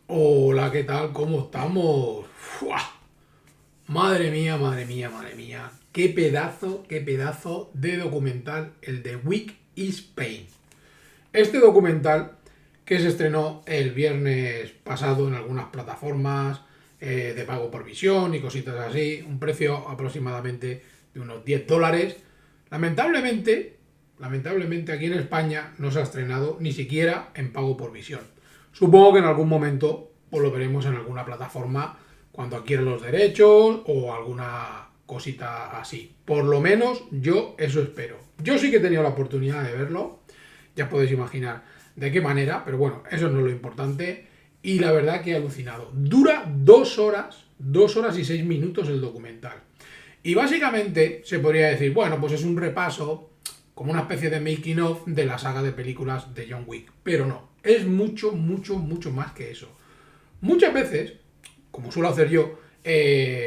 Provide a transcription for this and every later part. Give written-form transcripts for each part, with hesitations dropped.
Hola, ¿qué tal? ¿Cómo estamos? ¡Fua! Madre mía, madre mía, madre mía. Qué pedazo de documental el de Week is Pain. Este documental que se estrenó el viernes pasado en algunas plataformas de pago por visión y cositas así, un precio aproximadamente de unos $10. Lamentablemente aquí en España no se ha estrenado ni siquiera en pago por visión. Supongo que en algún momento pues lo veremos en alguna plataforma cuando adquiera los derechos o alguna cosita así. Por lo menos yo eso espero. Yo sí que he tenido la oportunidad de verlo, ya podéis imaginar de qué manera, pero bueno, eso no es lo importante. Y la verdad que he alucinado. Dura 2 horas y 6 minutos el documental. Y básicamente se podría decir, bueno, pues es un repaso, como una especie de making of de la saga de películas de John Wick. Pero no, es mucho, mucho, mucho más que eso. Muchas veces, como suelo hacer yo,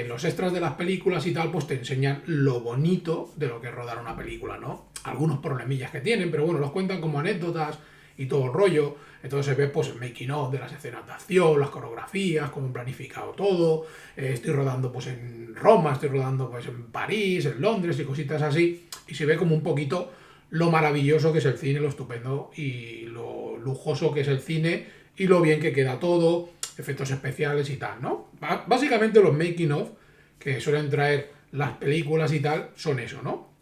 los extras de las películas y tal, pues te enseñan lo bonito de lo que es rodar una película, ¿no? Algunos problemillas que tienen, pero bueno, los cuentan como anécdotas y todo el rollo. Entonces se ve pues el making of de las escenas de acción, las coreografías, cómo han planificado todo. Estoy rodando pues en Roma, estoy rodando pues en París, en Londres y cositas así. Y se ve como un poquito lo maravilloso que es el cine, lo estupendo y lo lujoso que es el cine y lo bien que queda todo, efectos especiales y tal, ¿no? Básicamente los making of que suelen traer las películas y tal son eso, ¿no?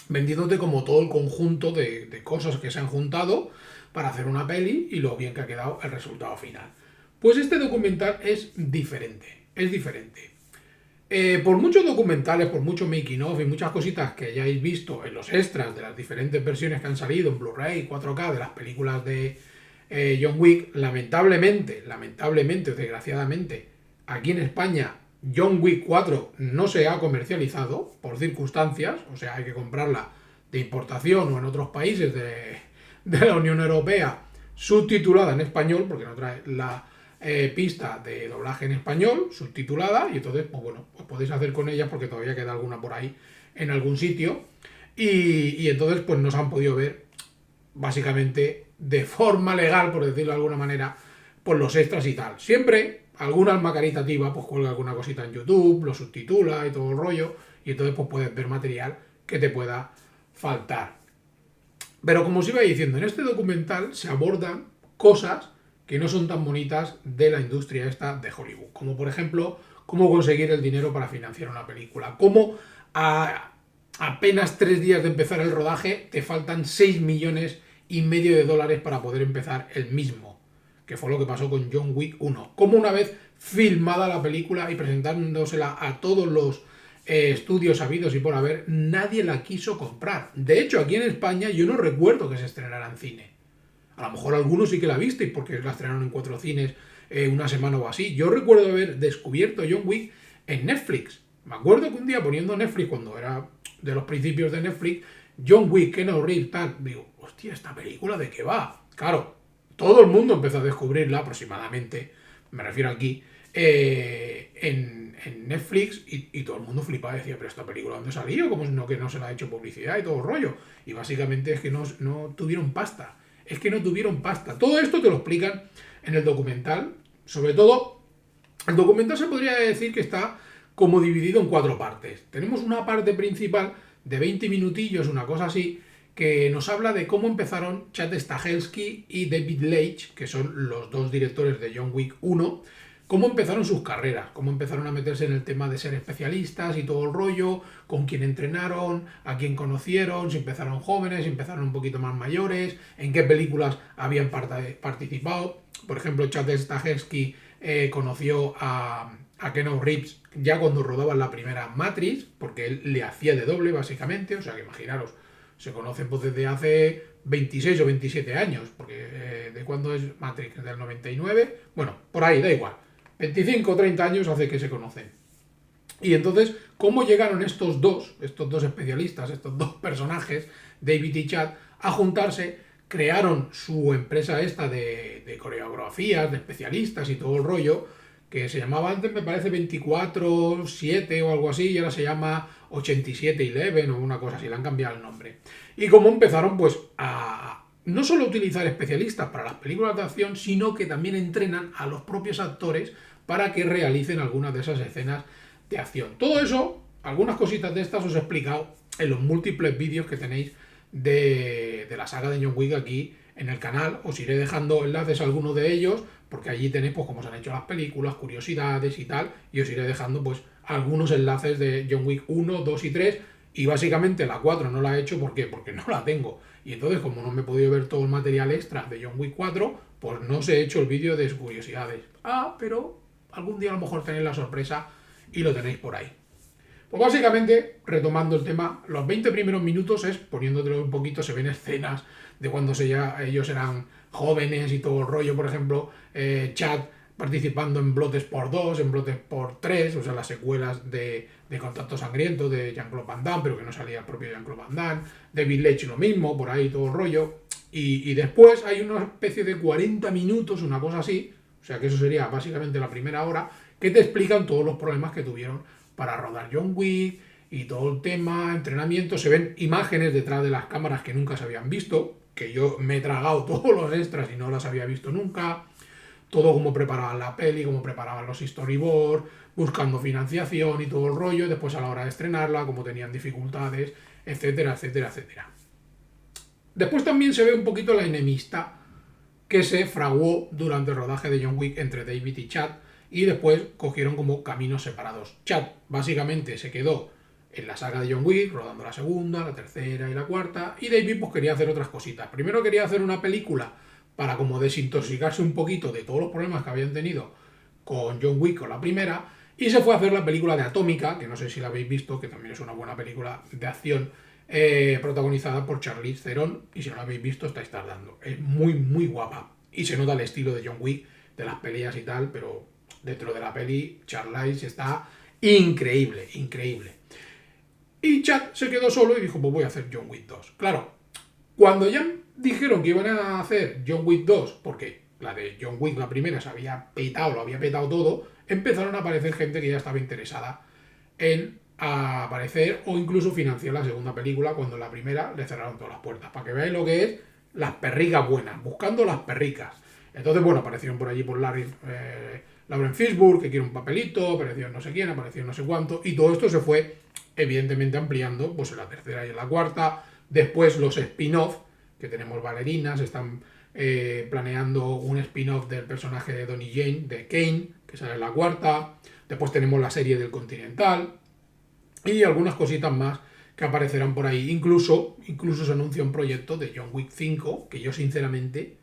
Vendiéndote como todo el conjunto de cosas que se han juntado para hacer una peli y lo bien que ha quedado el resultado final. Pues este documental es diferente, es diferente. Por muchos documentales, por mucho making of y muchas cositas que hayáis visto en los extras de las diferentes versiones que han salido en Blu-ray, 4K de las películas de John Wick, lamentablemente o desgraciadamente, aquí en España John Wick 4 no se ha comercializado por circunstancias, o sea, hay que comprarla de importación o en otros países de la Unión Europea subtitulada en español, porque no trae la pista de doblaje en español, subtitulada, y entonces, pues bueno, pues podéis hacer con ella porque todavía queda alguna por ahí en algún sitio, y entonces pues no se han podido ver básicamente de forma legal, por decirlo de alguna manera, por los extras y tal. Siempre alguna alma caritativa pues cuelga alguna cosita en YouTube, lo subtitula y todo el rollo, y entonces pues puedes ver material que te pueda faltar. Pero como os iba diciendo, en este documental se abordan cosas que no son tan bonitas de la industria esta de Hollywood. Como por ejemplo, cómo conseguir el dinero para financiar una película. Cómo a apenas 3 días de empezar el rodaje te faltan 6,5 millones de dólares para poder empezar el mismo. Que fue lo que pasó con John Wick 1. Como una vez filmada la película y presentándosela a todos los estudios habidos y por haber, nadie la quiso comprar. De hecho, aquí en España yo no recuerdo que se estrenara en cine. A lo mejor algunos sí que la visteis porque la estrenaron en 4 cines una semana o así. Yo recuerdo haber descubierto John Wick en Netflix. Me acuerdo que un día poniendo Netflix, cuando era de los principios de Netflix, John Wick, Keanu Reeves, tal, digo, hostia, ¿esta película de qué va? Claro, todo el mundo empezó a descubrirla aproximadamente, me refiero aquí, en Netflix y todo el mundo flipaba y decía, pero esta película ¿dónde salió? ¿Cómo no, que no se le ha hecho publicidad y todo el rollo? Y básicamente es que no tuvieron pasta. Es que no tuvieron pasta. Todo esto te lo explican en el documental. Sobre todo, el documental se podría decir que está como dividido en 4 partes. Tenemos una parte principal de 20 minutillos, una cosa así, que nos habla de cómo empezaron Chad Stahelski y David Leitch, que son los 2 directores de John Wick 1, cómo empezaron sus carreras, cómo empezaron a meterse en el tema de ser especialistas y todo el rollo, con quién entrenaron, a quién conocieron, si empezaron jóvenes, si empezaron un poquito más mayores, en qué películas habían participado. Por ejemplo, Chad Stahelski conoció a Keanu Reeves ya cuando rodaban la primera Matrix, porque él le hacía de doble básicamente, o sea que imaginaros, se conocen pues desde hace 26 o 27 años, porque ¿de cuándo es Matrix? ¿Del 99? Bueno, por ahí, da igual. 25 o 30 años hace que se conocen. Y entonces, ¿cómo llegaron estos dos especialistas, estos 2 personajes, David y Chad, a juntarse? Crearon su empresa esta de coreografías, de especialistas y todo el rollo, que se llamaba antes, me parece, 24/7 o algo así, y ahora se llama 87/11 o una cosa así, le han cambiado el nombre. Y como empezaron pues a no solo utilizar especialistas para las películas de acción, sino que también entrenan a los propios actores para que realicen algunas de esas escenas de acción. Todo eso, algunas cositas de estas os he explicado en los múltiples vídeos que tenéis de la saga de John Wick aquí en el canal. Os iré dejando enlaces a algunos de ellos, porque allí tenéis pues cómo se han hecho las películas, curiosidades y tal, y os iré dejando pues algunos enlaces de John Wick 1, 2 y 3, y básicamente la 4 no la he hecho, ¿por qué? Porque no la tengo. Y entonces, como no me he podido ver todo el material extra de John Wick 4, pues no os he hecho el vídeo de curiosidades. Pero algún día a lo mejor tenéis la sorpresa y lo tenéis por ahí. Pues básicamente, retomando el tema, los 20 primeros minutos es, poniéndotelo un poquito, se ven escenas de cuando ellos eran jóvenes y todo el rollo, por ejemplo, Chad participando en Bloodsport 2, en Bloodsport 3, o sea, las secuelas de Contacto Sangriento de Jean-Claude Van Damme, pero que no salía el propio Jean-Claude Van Damme, David Leitch lo mismo, por ahí todo el rollo, y después hay una especie de 40 minutos, una cosa así, o sea que eso sería básicamente la primera hora, que te explican todos los problemas que tuvieron para rodar John Wick y todo el tema, entrenamiento, se ven imágenes detrás de las cámaras que nunca se habían visto, que yo me he tragado todos los extras y no las había visto nunca, todo cómo preparaban la peli, cómo preparaban los storyboards, buscando financiación y todo el rollo, y después a la hora de estrenarla, cómo tenían dificultades, etcétera, etcétera, etcétera. Después también se ve un poquito la enemistad que se fraguó durante el rodaje de John Wick entre David y Chad, y después cogieron como caminos separados. Chad básicamente se quedó en la saga de John Wick, rodando la segunda, la tercera y la cuarta, y David pues quería hacer otras cositas. Primero quería hacer una película para como desintoxicarse un poquito de todos los problemas que habían tenido con John Wick, con la primera, y se fue a hacer la película de Atómica, que no sé si la habéis visto, que también es una buena película de acción, protagonizada por Charlize Theron, y si no la habéis visto estáis tardando. Es muy, muy guapa, y se nota el estilo de John Wick, de las peleas y tal, pero dentro de la peli Charlize está increíble, increíble. Y Chad se quedó solo y dijo, pues voy a hacer John Wick 2. Claro, cuando ya dijeron que iban a hacer John Wick 2, porque la de John Wick, la primera, se había petado, lo había petado todo, empezaron a aparecer gente que ya estaba interesada en aparecer o incluso financiar la segunda película, cuando la primera le cerraron todas las puertas. Para que veáis lo que es las perricas buenas, buscando las perricas. Entonces, bueno, aparecieron por allí por Lauren Fishburne, que quiere un papelito, apareció no sé quién, apareció no sé cuánto, y todo esto se fue evidentemente ampliando pues en la tercera y en la cuarta. Después los spin-off, que tenemos bailarinas, están planeando un spin-off del personaje de Donnie Yen, de Kane, que sale en la cuarta. Después tenemos la serie del Continental y algunas cositas más que aparecerán por ahí. Incluso se anuncia un proyecto de John Wick 5, que yo sinceramente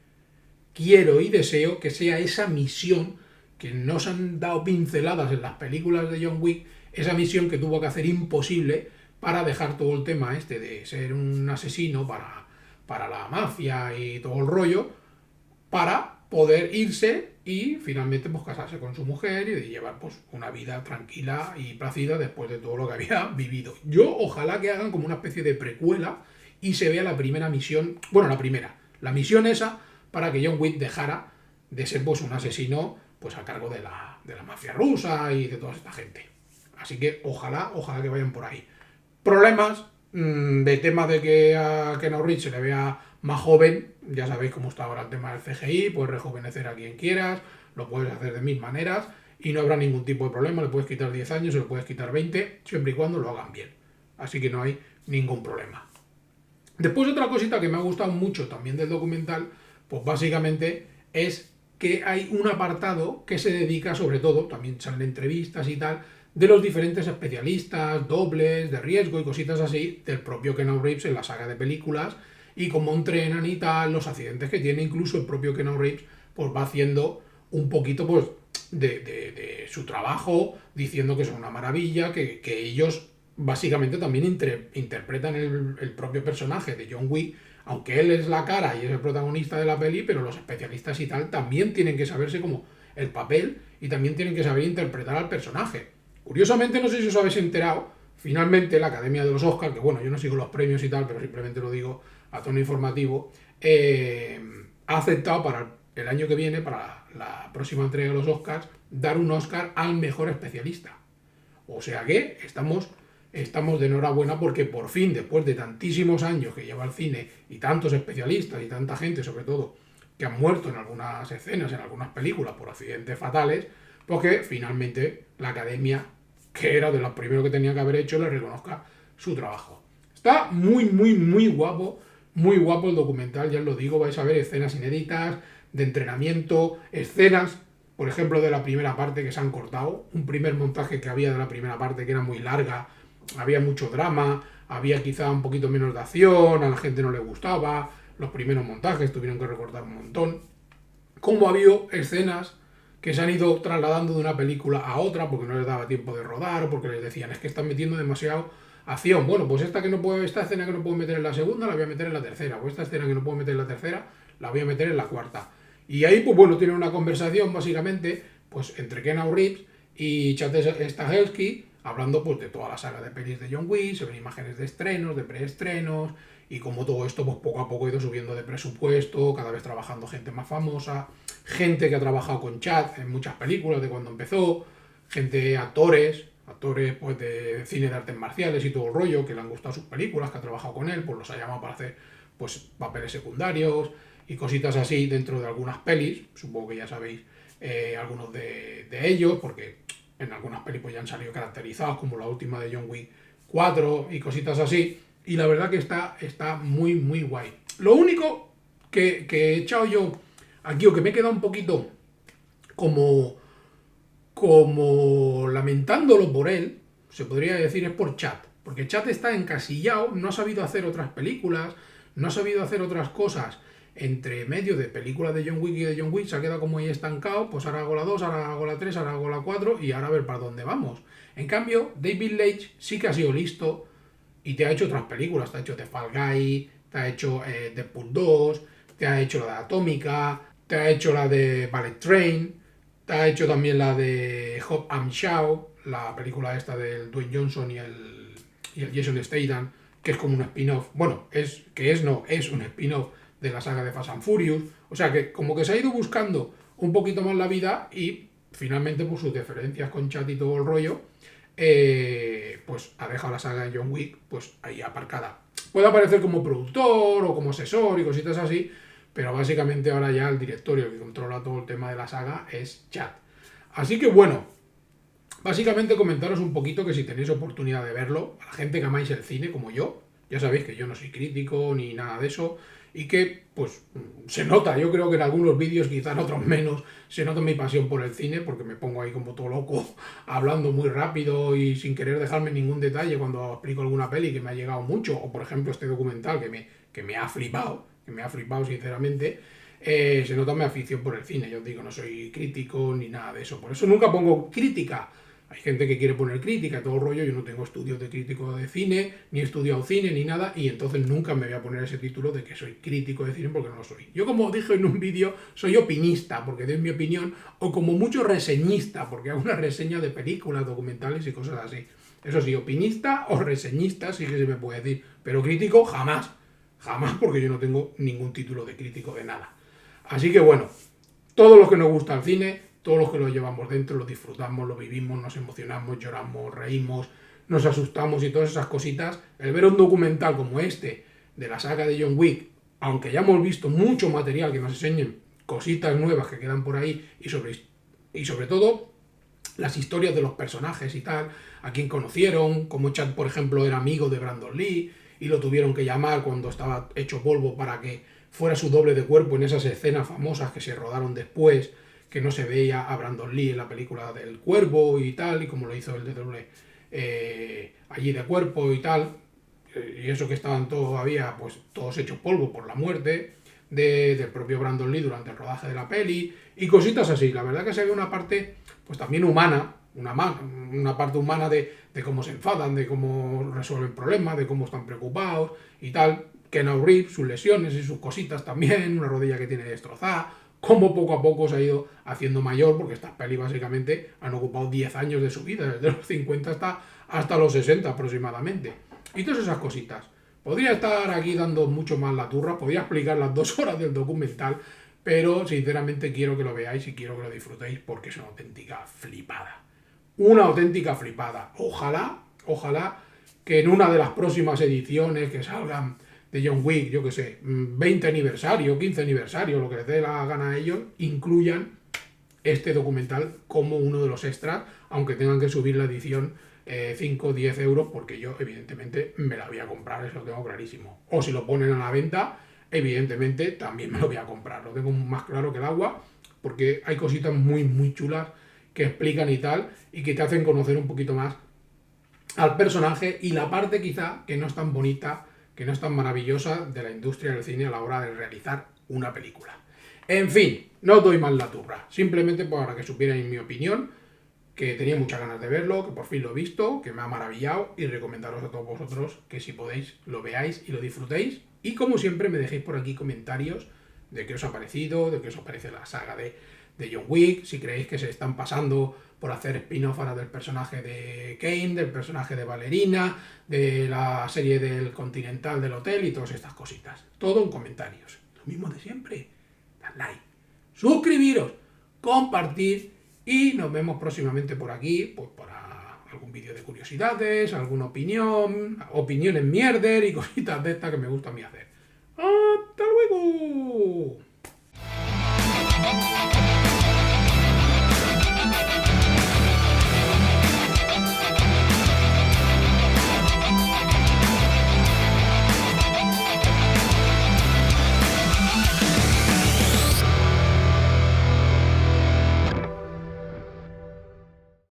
quiero y deseo que sea esa misión que nos han dado pinceladas en las películas de John Wick, esa misión que tuvo que hacer imposible para dejar todo el tema este de ser un asesino para la mafia y todo el rollo, para poder irse y finalmente pues casarse con su mujer y de llevar pues una vida tranquila y plácida después de todo lo que había vivido. Yo ojalá que hagan como una especie de precuela y se vea la primera misión, bueno, la misión esa, para que John Wick dejara de ser pues un asesino pues a cargo de la mafia rusa y de toda esta gente. Así que ojalá que vayan por ahí. Problemas de tema de que a Keanu Reeves se le vea más joven, ya sabéis cómo está ahora el tema del CGI, puedes rejuvenecer a quien quieras, lo puedes hacer de mil maneras y no habrá ningún tipo de problema, le puedes quitar 10 años, se lo puedes quitar 20, siempre y cuando lo hagan bien. Así que no hay ningún problema. Después otra cosita que me ha gustado mucho también del documental, pues básicamente es que hay un apartado que se dedica sobre todo, también salen entrevistas y tal, de los diferentes especialistas, dobles, de riesgo y cositas así, del propio Keanu Reeves en la saga de películas, y cómo entrenan y tal, los accidentes que tiene, incluso el propio Keanu Reeves pues va haciendo un poquito pues de su trabajo, diciendo que es una maravilla, que ellos básicamente también interpretan el propio personaje de John Wick, aunque él es la cara y es el protagonista de la peli, pero los especialistas y tal también tienen que saberse como el papel y también tienen que saber interpretar al personaje. Curiosamente, no sé si os habéis enterado, finalmente la Academia de los Oscars, que bueno, yo no sigo los premios y tal, pero simplemente lo digo a tono informativo, ha aceptado para el año que viene, para la próxima entrega de los Oscars, dar un Oscar al mejor especialista. O sea que estamos de enhorabuena porque por fin, después de tantísimos años que lleva el cine y tantos especialistas y tanta gente, sobre todo, que han muerto en algunas escenas, en algunas películas por accidentes fatales, pues que finalmente la Academia, que era de los primeros que tenía que haber hecho, le reconozca su trabajo. Está muy guapo el documental, ya os lo digo, vais a ver escenas inéditas, de entrenamiento, escenas, por ejemplo, de la primera parte que se han cortado, un primer montaje que había de la primera parte que era muy larga, había mucho drama, había quizá un poquito menos de acción, a la gente no le gustaba, los primeros montajes tuvieron que recortar un montón. Como ha habido escenas que se han ido trasladando de una película a otra porque no les daba tiempo de rodar o porque les decían es que están metiendo demasiado acción. Bueno, pues esta escena que no puedo meter en la segunda la voy a meter en la tercera, o esta escena que no puedo meter en la tercera la voy a meter en la cuarta. Y ahí, pues bueno, tienen una conversación básicamente pues entre Keanu Reeves y Chad Stahelski hablando pues de toda la saga de pelis de John Wick, se ven imágenes de estrenos, de preestrenos y como todo esto pues poco a poco ha ido subiendo de presupuesto, cada vez trabajando gente más famosa, gente que ha trabajado con Chad en muchas películas de cuando empezó, actores pues de cine de artes marciales y todo el rollo, que le han gustado sus películas, que ha trabajado con él, pues los ha llamado para hacer pues papeles secundarios y cositas así dentro de algunas pelis, supongo que ya sabéis algunos de ellos, porque en algunas películas ya han salido caracterizados, como la última de John Wick 4 y cositas así, y la verdad que está muy guay. Lo único que he echado yo aquí, o que me he quedado un poquito como lamentándolo por él, se podría decir, es por Chad, porque Chad está encasillado, no ha sabido hacer otras películas, no ha sabido hacer otras cosas entre medio de películas de John Wick y de John Wick, se ha quedado como ahí estancado, pues ahora hago la 2, ahora hago la 3, ahora hago la 4 y ahora a ver para dónde vamos. En cambio, David Leitch sí que ha sido listo y te ha hecho otras películas, te ha hecho The Fall Guy, te ha hecho Deadpool 2, te ha hecho la de Atómica, te ha hecho la de Ballet Train, te ha hecho también la de Hobbs and Shaw, la película esta del Dwayne Johnson y el Jason Statham, que es como un spin-off. Bueno, es un spin-off de la saga de Fast and Furious. O sea que como que se ha ido buscando un poquito más la vida y finalmente por sus diferencias con Chad y todo el rollo, pues ha dejado la saga de John Wick pues ahí aparcada. Puede aparecer como productor o como asesor y cositas así, pero básicamente ahora ya el directorio que controla todo el tema de la saga es Chad. Así que bueno, básicamente comentaros un poquito que si tenéis oportunidad de verlo, a la gente que amáis el cine como yo, ya sabéis que yo no soy crítico ni nada de eso, y que pues se nota, yo creo que en algunos vídeos, quizá en otros menos, se nota mi pasión por el cine, porque me pongo ahí como todo loco, hablando muy rápido y sin querer dejarme ningún detalle cuando explico alguna peli que me ha llegado mucho, o por ejemplo este documental que me ha flipado, sinceramente, se nota mi afición por el cine. Yo os digo, no soy crítico ni nada de eso, por eso nunca pongo crítica. Hay gente que quiere poner crítica, todo el rollo, yo no tengo estudios de crítico de cine, ni he estudiado cine, ni nada, y entonces nunca me voy a poner ese título de que soy crítico de cine porque no lo soy. Yo, como dije en un vídeo, soy opinista, porque doy mi opinión, o como mucho reseñista, porque hago una reseña de películas, documentales y cosas así. Eso sí, opinista o reseñista sí que se me puede decir, pero crítico jamás, porque yo no tengo ningún título de crítico de nada. Así que bueno, todos los que nos gusta el cine, todos los que lo llevamos dentro, lo disfrutamos, lo vivimos, nos emocionamos, lloramos, reímos, nos asustamos y todas esas cositas, el ver un documental como este, de la saga de John Wick, aunque ya hemos visto mucho material que nos enseñen cositas nuevas que quedan por ahí y sobre todo las historias de los personajes y tal, a quién conocieron, como Chad, por ejemplo, era amigo de Brandon Lee y lo tuvieron que llamar cuando estaba hecho polvo para que fuera su doble de cuerpo en esas escenas famosas que se rodaron después, que no se veía a Brandon Lee en la película del Cuervo y tal, y como lo hizo el de doble allí de cuerpo y tal, y eso que estaban todavía pues todos hechos polvo por la muerte del propio Brandon Lee durante el rodaje de la peli, y cositas así. La verdad que se ve una parte pues también humana, una parte humana de cómo se enfadan, de cómo resuelven problemas, de cómo están preocupados y tal. Keanu Reeves, sus lesiones y sus cositas también, una rodilla que tiene destrozada, cómo poco a poco se ha ido haciendo mayor, porque estas pelis básicamente han ocupado 10 años de su vida, desde los 50 hasta los 60 aproximadamente. Y todas esas cositas. Podría estar aquí dando mucho más la turra, podría explicar las 2 horas del documental, pero sinceramente quiero que lo veáis y quiero que lo disfrutéis porque es una auténtica flipada. Una auténtica flipada. Ojalá que en una de las próximas ediciones que salgan de John Wick, yo que sé, 20 aniversario, 15 aniversario, lo que les dé la gana a ellos, incluyan este documental como uno de los extras, aunque tengan que subir la edición 5 o 10 euros, porque yo evidentemente me la voy a comprar, eso lo tengo clarísimo. O si lo ponen a la venta, evidentemente también me lo voy a comprar, lo tengo más claro que el agua, porque hay cositas muy chulas que explican y tal, y que te hacen conocer un poquito más al personaje y la parte quizá que no es tan bonita, que no es tan maravillosa de la industria del cine a la hora de realizar una película. En fin, no os doy más la turra, simplemente para que supierais mi opinión, que tenía muchas ganas de verlo, que por fin lo he visto, que me ha maravillado y recomendaros a todos vosotros que si podéis lo veáis y lo disfrutéis y como siempre me dejéis por aquí comentarios de qué os ha parecido, de qué os parece la saga de John Wick, si creéis que se están pasando por hacer spin-off ahora del personaje de Kane, del personaje de Ballerina, de la serie del Continental del hotel y todas estas cositas. Todo en comentarios. Lo mismo de siempre. Dad like, suscribiros, compartir y nos vemos próximamente por aquí, pues para algún vídeo de curiosidades, alguna opinión, opiniones mierder y cositas de estas que me gusta a mí hacer.